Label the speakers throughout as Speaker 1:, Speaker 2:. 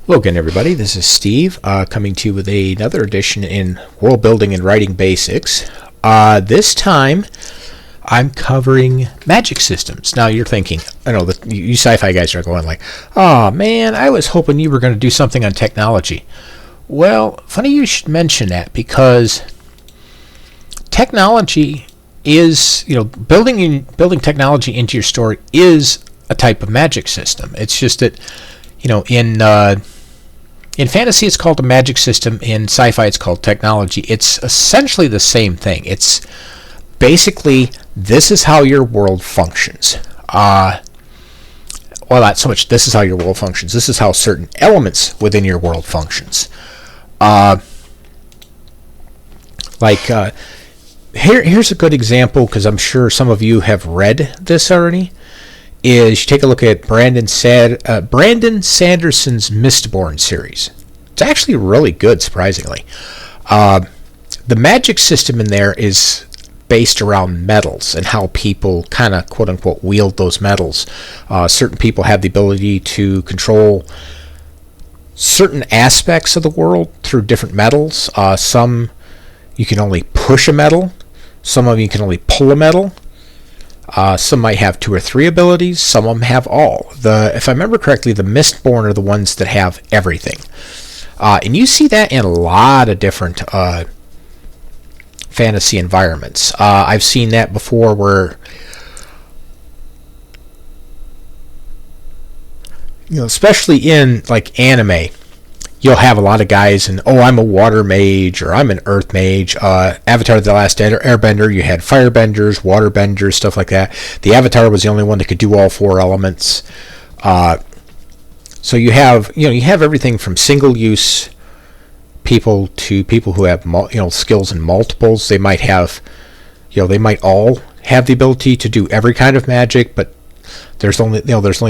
Speaker 1: Hello again, everybody. This is Steve coming to you with another edition in World Building and Writing Basics. This time, I'm covering magic systems. Now, you're thinking, I know that you sci-fi guys are going like, "Oh man, I was hoping you were going to do something on technology." Well, funny you should mention that because technology is, building technology into your story is a type of magic system. It's just that, in fantasy, it's called a magic system. In sci-fi, it's called technology. It's essentially the same thing. It's basically, this is how your world functions. Well, not so much this is how your world functions. This is how certain elements within your world functions. Here's a good example, because I'm sure some of you have read this already. Is you take a look at Brandon Sanderson's Mistborn series. It's actually really good, surprisingly. The magic system in there is based around metals and how people kind of quote-unquote wield those metals. Certain people have the ability to control certain aspects of the world through different metals. Some you can only push a metal. Some of you can only pull a metal. Some might have 2 or 3 abilities. Some of them have all. If I remember correctly, the Mistborn are the ones that have everything. And you see that in a lot of different fantasy environments. I've seen that before where, especially in like anime, you'll have a lot of guys and, I'm a water mage or I'm an earth mage. Avatar The Last Airbender, you had firebenders, waterbenders, stuff like that. The Avatar was the only one that could do all 4 elements. So you have everything from single use people to people who have skills in multiples. They might have, they might all have the ability to do every kind of magic, but there's only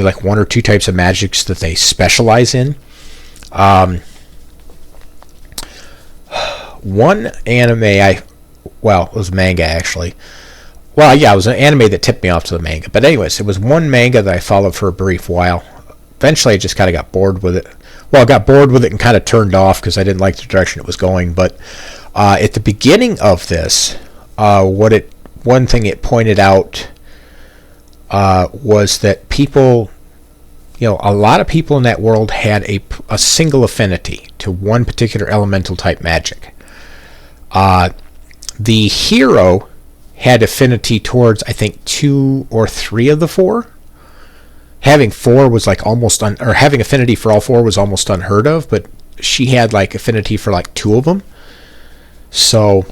Speaker 1: like 1 or 2 types of magics that they specialize in. One anime it was manga actually. Well, yeah, it was an anime that tipped me off to the manga. But anyways, it was one manga that I followed for a brief while. Eventually, I just kind of got bored with it. Well, I got bored with it and kind of turned off because I didn't like the direction it was going. But at the beginning of this, one thing it pointed out was that people, a lot of people in that world had a single affinity to one particular elemental type magic. The hero had affinity towards, I think, 2 or 3 of the 4. Having 4 was like having affinity for all 4 was almost unheard of, but she had like affinity for like 2 of them. So,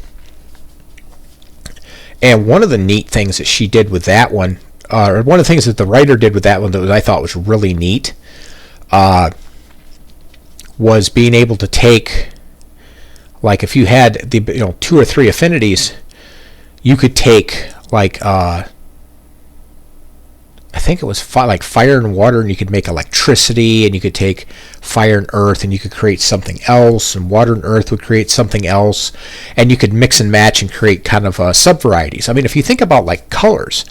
Speaker 1: and one of the neat things that she did with that one, or one of the things that the writer did with that one that I thought was really neat, was being able to take, like if you had the 2 or 3 affinities, you could take like I think it was like fire and water, and you could make electricity, and you could take fire and earth, and you could create something else, and water and earth would create something else, and you could mix and match and create kind of sub-varieties. I mean, if you think about like colors,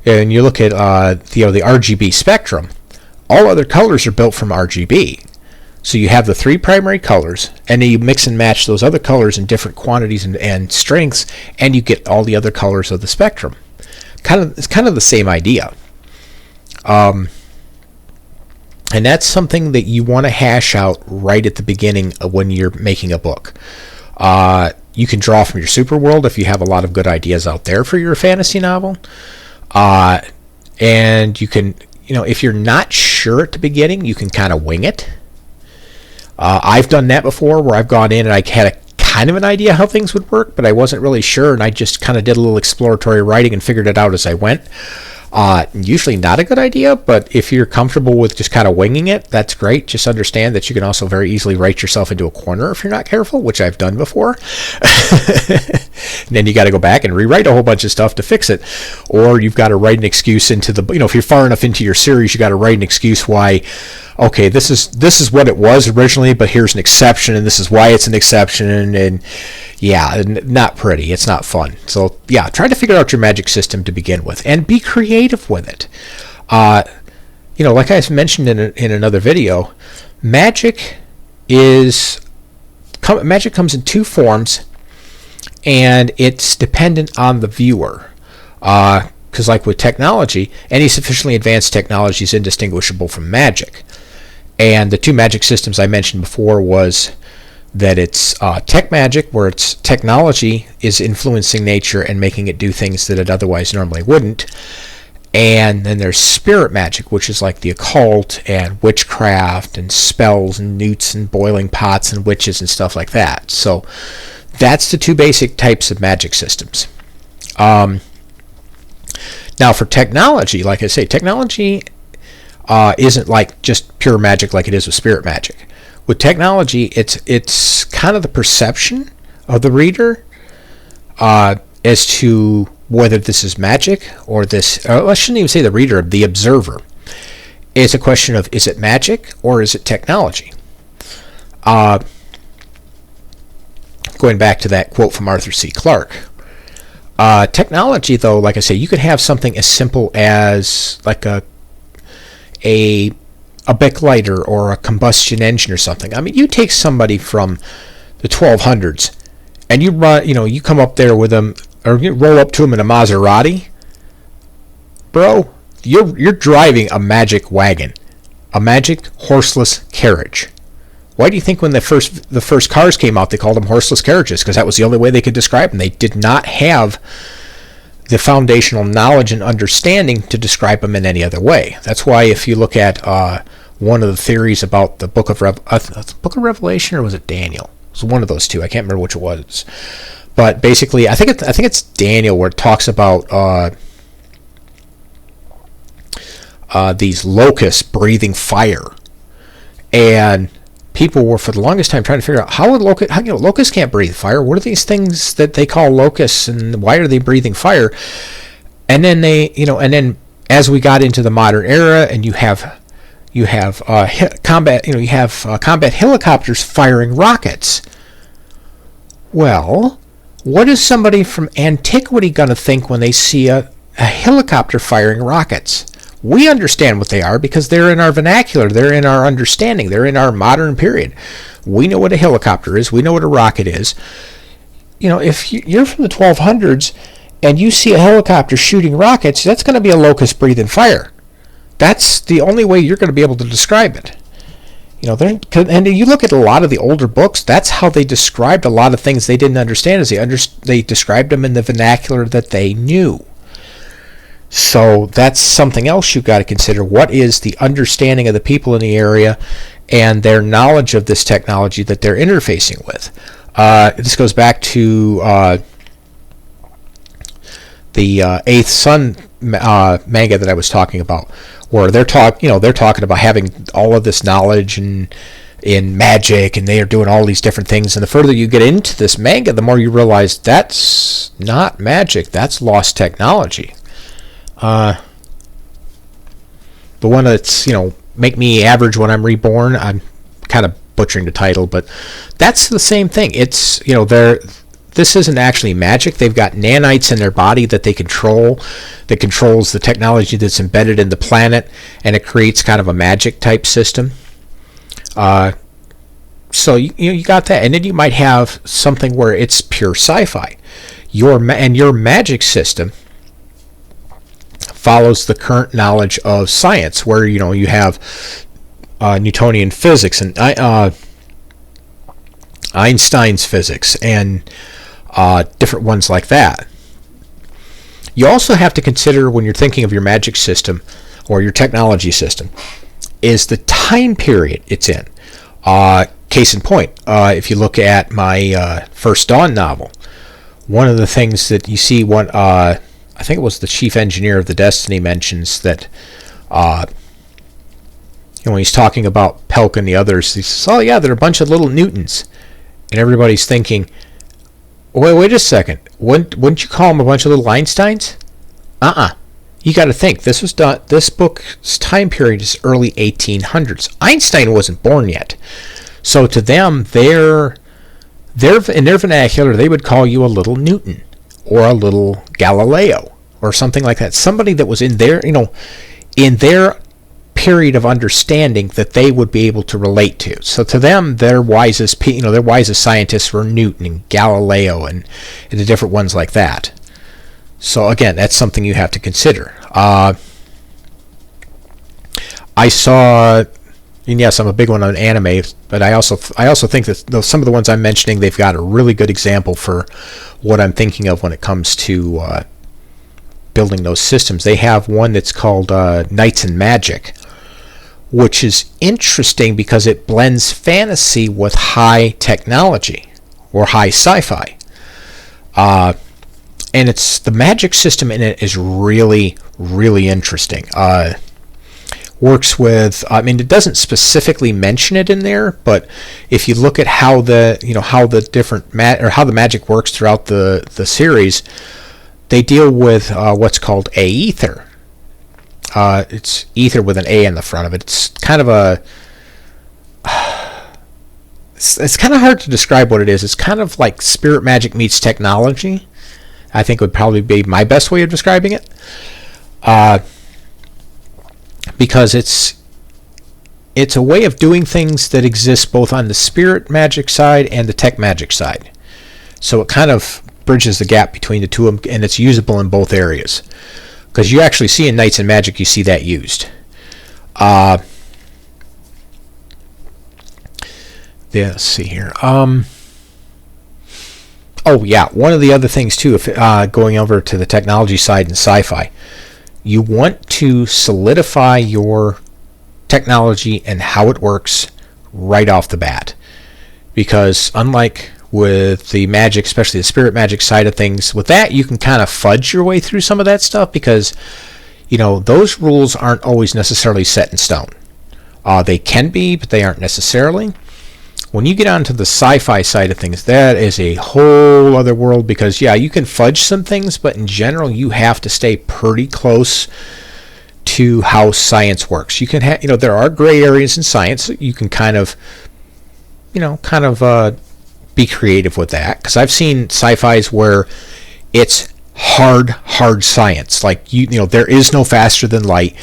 Speaker 1: and you look at the RGB spectrum, all other colors are built from RGB. So you have the 3 primary colors, and then you mix and match those other colors in different quantities and strengths, and you get all the other colors of the spectrum. It's kind of the same idea. And that's something that you want to hash out right at the beginning of when you're making a book. You can draw from your super world if you have a lot of good ideas out there for your fantasy novel. And you can, if you're not sure at the beginning, you can kind of wing it. I've done that before where I've gone in and I had a kind of an idea how things would work, but I wasn't really sure, and I just kind of did a little exploratory writing and figured it out as I went. Usually not a good idea, but if you're comfortable with just kind of winging it, that's great. Just understand that you can also very easily write yourself into a corner if you're not careful, which I've done before. And then you got to go back and rewrite a whole bunch of stuff to fix it. Or you've got to write an excuse into the, if you're far enough into your series, you got to write an excuse why, okay, this is what it was originally, but here's an exception, and this is why it's an exception, and yeah, not pretty. It's not fun. So yeah, try to figure out your magic system to begin with, and be creative with it. like I mentioned in another video, magic comes in two forms, and it's dependent on the viewer. Because like with technology, any sufficiently advanced technology is indistinguishable from magic. And the two magic systems I mentioned before was that it's tech magic, where it's technology is influencing nature and making it do things that it otherwise normally wouldn't. And then there's spirit magic, which is like the occult and witchcraft and spells and newts and boiling pots and witches and stuff like that. So that's the two basic types of magic systems. Now for technology, like I say, technology isn't like just pure magic like it is with spirit magic. With technology, it's kind of the perception of the reader as to whether this is magic or this. I shouldn't even say the reader, the observer. It's a question of, is it magic or is it technology? Going back to that quote from Arthur C. Clarke. Technology, though, like I say, you could have something as simple as like a Bic lighter or a combustion engine or something. I mean, you take somebody from the 1200s and you come up there with them, or you roll up to them in a Maserati, bro, you're driving a magic wagon, a magic horseless carriage. Why do you think when the first cars came out, they called them horseless carriages? Because that was the only way they could describe them. They did not have the foundational knowledge and understanding to describe them in any other way. That's why if you look at one of the theories about the Book of Revelation, or was it Daniel? It was one of those two. I can't remember which it was. But basically, I think it's Daniel, where it talks about these locusts breathing fire, and people were for the longest time trying to figure out how locusts can't breathe fire. What are these things that they call locusts, and why are they breathing fire? And then then as we got into the modern era, and you have combat helicopters firing rockets. Well, what is somebody from antiquity going to think when they see a helicopter firing rockets? We understand what they are because they're in our vernacular, they're in our understanding, they're in our modern period. We know what a helicopter is, we know what a rocket is. If you're from the 1200s and you see a helicopter shooting rockets, that's going to be a locust breathing fire. That's the only way you're going to be able to describe it. And you look at a lot of the older books, that's how they described a lot of things they didn't understand, is they described them in the vernacular that they knew. So that's something else you've got to consider. What is the understanding of the people in the area and their knowledge of this technology that they're interfacing with? This goes back to the Eighth Sun manga that I was talking about, where they're talking about having all of this knowledge in magic, and they are doing all these different things. And the further you get into this manga, the more you realize that's not magic, that's lost technology. The one that's, Make Me Average When I'm Reborn, I'm kind of butchering the title, but that's the same thing. It's, this isn't actually magic. They've got nanites in their body that they control, that controls the technology that's embedded in the planet, and it creates kind of a magic type system. So you got that, and then you might have something where it's pure sci-fi. Your magic system follows the current knowledge of science, where you have Newtonian physics and Einstein's physics and different ones like that. You also have to consider, when you're thinking of your magic system or your technology system, is the time period it's in. Case in point, if you look at my First Dawn novel, one of the things that you see, I think it was the chief engineer of the Destiny mentions that when he's talking about Pelk and the others, he says, oh yeah, they're a bunch of little Newtons. And everybody's thinking, wait a second, wouldn't you call them a bunch of little Einsteins? You got to think, this book's time period is early 1800s. Einstein wasn't born yet. So to them, in their vernacular, they would call you a little Newton or a little Galileo or something like that. Somebody that was in their period of understanding that they would be able to relate to. So to them, their wisest scientists were Newton and Galileo and the different ones like that. So again, that's something you have to consider. I saw, and yes, I'm a big one on anime, but I also think that some of the ones I'm mentioning, they've got a really good example for what I'm thinking of when it comes to building those systems. They have one that's called Knights and Magic, which is interesting because it blends fantasy with high technology or high sci-fi. And it's the magic system in it is really, really interesting. Works with, it doesn't specifically mention it in there, but if you look at how the magic works throughout the series, they deal with what's called Aether. It's ether with an A in the front of it. It's kind of it's kind of hard to describe what it is. It's kind of like spirit magic meets technology, I think would probably be my best way of describing it. Because it's a way of doing things that exists both on the spirit magic side and the tech magic side. So it kind of bridges the gap between the two of them, and it's usable in both areas. Because you actually see in Knights and Magic, you see that used. Let's see here. Oh yeah, one of the other things too, if going over to the technology side and sci-fi, you want to solidify your technology and how it works right off the bat. Because unlike with the magic, especially the spirit magic side of things, with that you can kind of fudge your way through some of that stuff because, those rules aren't always necessarily set in stone. They can be, but they aren't necessarily. When you get onto the sci-fi side of things, that is a whole other world because, yeah, you can fudge some things, but in general, you have to stay pretty close to how science works. You can have, there are gray areas in science. You can kind of be creative with that because I've seen sci-fis where it's hard science. Like there is no faster than light.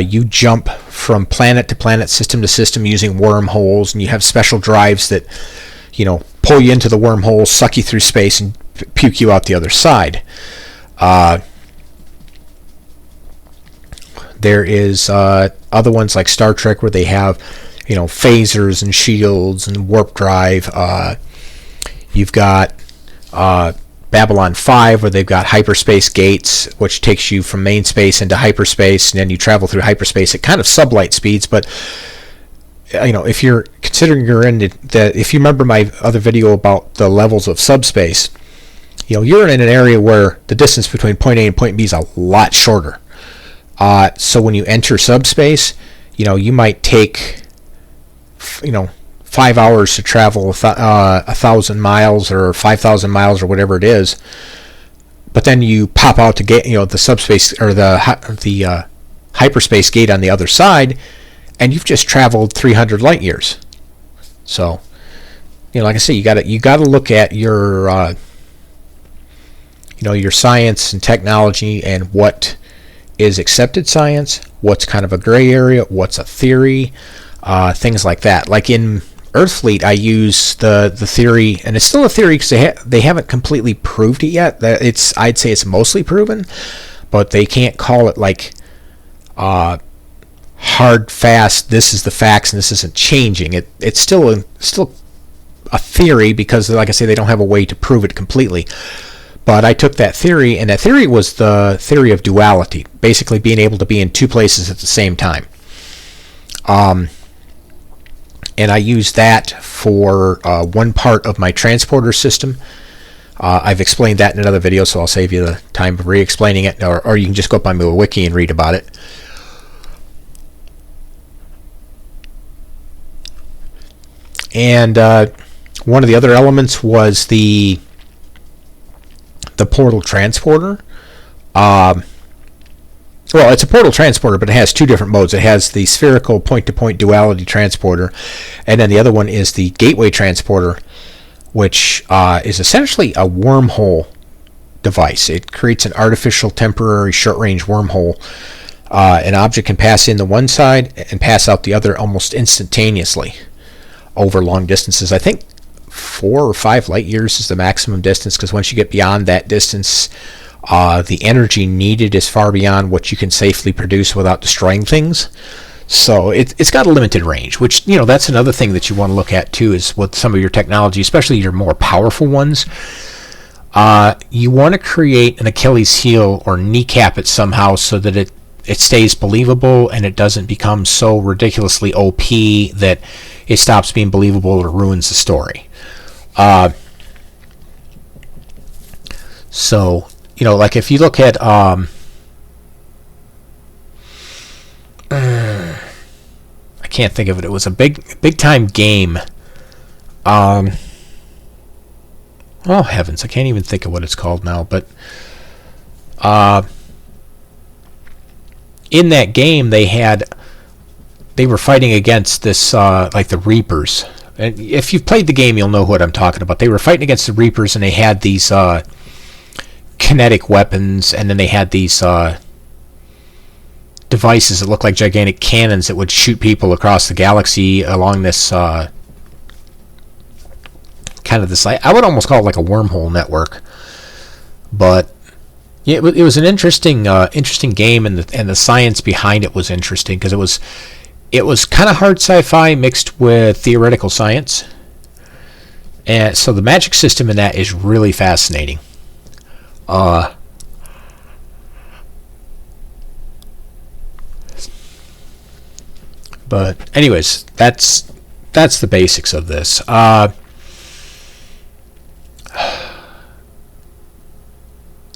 Speaker 1: You jump from planet to planet, system to system using wormholes, and you have special drives that pull you into the wormhole, suck you through space, and puke you out the other side. There is other ones like Star Trek where they have phasers and shields and warp drive. You've got Babylon 5 where they've got hyperspace gates, which takes you from main space into hyperspace, and then you travel through hyperspace at kind of sublight speeds. But if you're considering you're in if you remember my other video about the levels of subspace, you're in an area where the distance between point A and point B is a lot shorter. So when you enter subspace, you might take 5 hours to travel 1,000 miles or 5,000 miles or whatever it is, but then you pop out to get the subspace or the hyperspace gate on the other side, and you've just traveled 300 light years. So, like I say, you got to look at your your science and technology and what is accepted science, what's kind of a gray area, what's a theory, things like that. Like in Earthfleet, I use the theory, and it's still a theory because they haven't completely proved it yet. I'd say it's mostly proven, but they can't call it like hard, fast. This is the facts, and this isn't changing. It's still a theory because, like I say, they don't have a way to prove it completely. But I took that theory, and that theory was the theory of duality, basically being able to be in two places at the same time. And I use that for one part of my transporter system. I've explained that in another video, so I'll save you the time of re-explaining it, or you can just go up on my wiki and read about it. And one of the other elements was the portal transporter. Well, it's a portal transporter, but it has two different modes. It has the spherical point-to-point duality transporter, and then the other one is the gateway transporter, which is essentially a wormhole device. It creates an artificial temporary short-range wormhole An object can pass in the one side and pass out the other almost instantaneously over long distances. I think 4 or 5 light years is the maximum distance, because once you get beyond that distance, the energy needed is far beyond what you can safely produce without destroying things. So it's got a limited range, which, that's another thing that you want to look at too, is with some of your technology, especially your more powerful ones. You want to create an Achilles heel or kneecap it somehow so that it stays believable and it doesn't become so ridiculously OP that it stops being believable or ruins the story. So, like if you look at I can't think of it. It was a big time game. Oh heavens, I can't even think of what it's called now. But in that game, they were fighting against this like the Reapers. And if you've played the game, you'll know what I'm talking about. They were fighting against the Reapers, and they had these kinetic weapons, and then they had these devices that looked like gigantic cannons that would shoot people across the galaxy along this kind of this. I would almost call it like a wormhole network, but yeah, it was an interesting game, and the science behind it was interesting because it was kind of hard sci-fi mixed with theoretical science, and so the magic system in that is really fascinating. But anyways, that's the basics of this.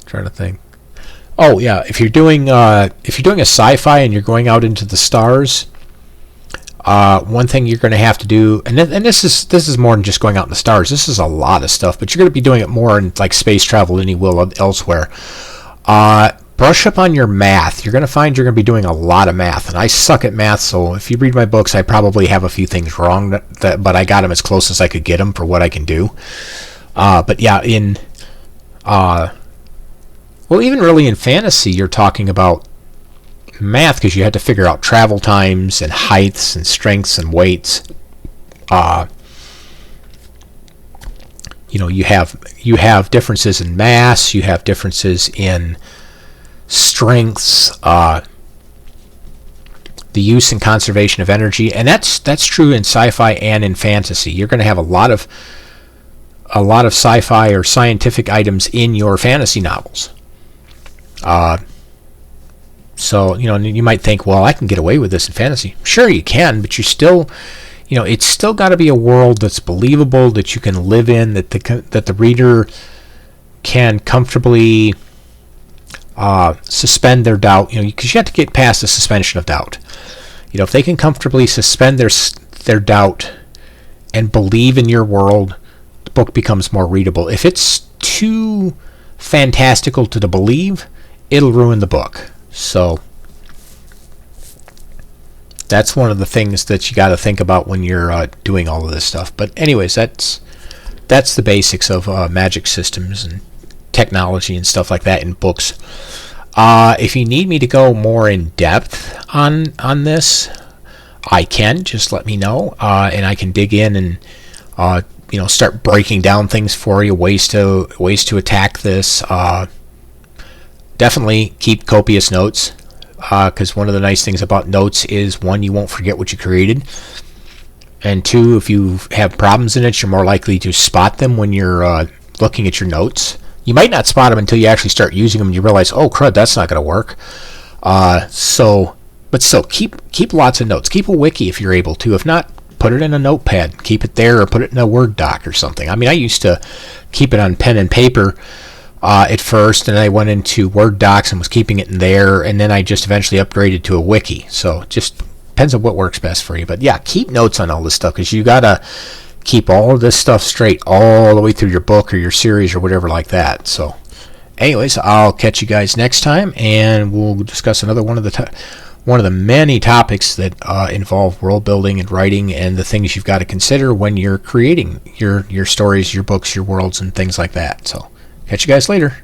Speaker 1: Trying to think. Oh yeah, if you're doing a sci-fi and you're going out into the stars, one thing you're going to have to do, and this is more than just going out in the stars. This is a lot of stuff, but you're going to be doing it more in like space travel than you will elsewhere. Brush up on your math. You're going to find you're going to be doing a lot of math, and I suck at math, so if you read my books, I probably have a few things wrong, but I got them as close as I could get them for what I can do. But yeah, even really in fantasy, you're talking about math because you had to figure out travel times and heights and strengths and weights. You have differences in mass, you have differences in strengths, the use and conservation of energy, and that's true in sci-fi and in fantasy. You're going to have a lot of sci-fi or scientific items in your fantasy novels. So you might think, well, I can get away with this in fantasy. Sure, you can, but you still, it's still got to be a world that's believable, that you can live in, that the reader can comfortably suspend their doubt, because you have to get past the suspension of doubt. If they can comfortably suspend their doubt and believe in your world, the book becomes more readable. If it's too fantastical to believe, it'll ruin the book. So that's one of the things that you got to think about when you're doing all of this stuff. But anyways, that's the basics of magic systems and technology and stuff like that in books. If you need me to go more in depth on this, I can. Just let me know, and I can dig in and start breaking down things for you, ways to attack this. Definitely keep copious notes, because one of the nice things about notes is, one, you won't forget what you created, and two, if you have problems in it, you're more likely to spot them when you're looking at your notes. You might not spot them until you actually start using them and you realize, oh crud, that's not going to work. But still, keep lots of notes. Keep a wiki if you're able to. If not, put it in a notepad. Keep it there, or put it in a Word doc or something. I mean, I used to keep it on pen and paper at first, and I went into Word docs and was keeping it in there, and then I just eventually upgraded to a wiki. So just depends on what works best for you. But yeah, keep notes on all this stuff, because you got to keep all of this stuff straight all the way through your book or your series or whatever like that. So anyways, I'll catch you guys next time, and we'll discuss another one of the many topics that involve world building and writing, and the things you've got to consider when you're creating your stories, your books, your worlds, and things like that. So catch you guys later.